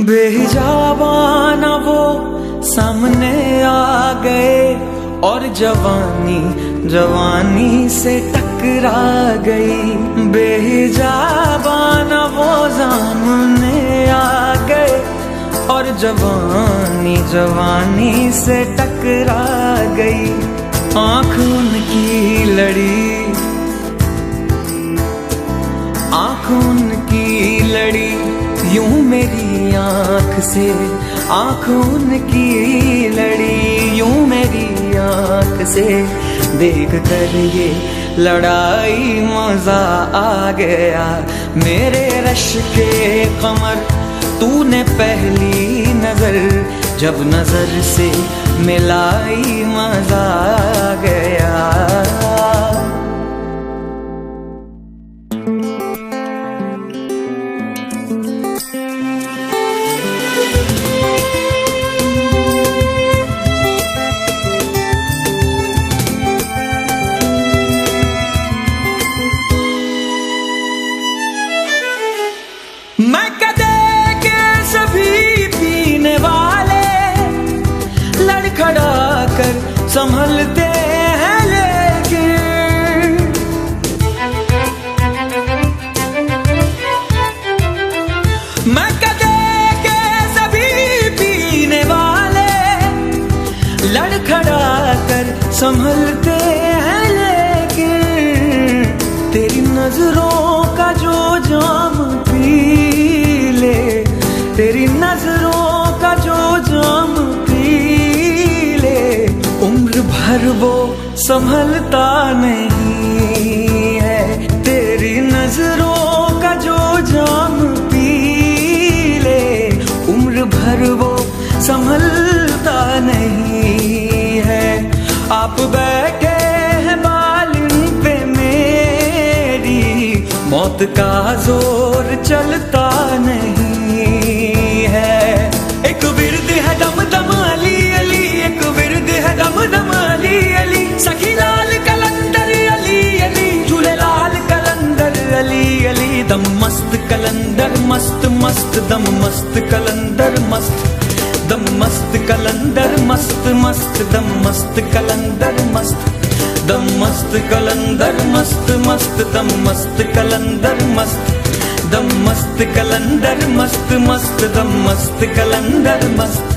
बेहिजाबाना वो सामने आ गए और जवानी जवानी से टकरा गई। बेहिजाबाना वो सामने आ गए और जवानी जवानी से टकरा गई। आँख उनकी लड़ी, आँख उनकी लड़ी यूं मेरी आँख से, आँख उनकी लड़ी यूं मेरी आँख से। देख कर ये लड़ाई मजा आ गया। मेरे रश के कमर तूने पहली नजर जब नजर से मिलाई मजा आ गया। मैं कदे के सभी पीने वाले लड़खड़ा कर संभलते हैं, लेकिन मैं कदे के सभी पीने वाले लड़खड़ा कर संभलते हैं, लेकिन तेरी नजरों का जो जाम पी ले, तेरी नजरों का जो जाम पी ले, उम्र भर वो संभलता नहीं है। तेरी नजरों का जो जाम पी ले, उम्र भर वो संभलता नहीं है। आप बैठे हैं बालिन पे मेरी, मौत का जोर चलता नहीं है। एक विरद है दम दम अली अली, एक विरद है दम दम अली अली। सखी लाल कलंदर अली अली, झूले लाल कलंदर अली अली। दम मस्त कलंदर मस्त मस्त, दम मस्त कलंदर मस्त, दम मस्त कलंदर मस्त मस्त, दम मस्त कलंदर मस्त, दम मस्त कलंदर मस्त मस्त, दम मस्त कलंदर मस्त, दम मस्त कलंदर मस्त मस्त, दम मस्त कलंदर मस्त।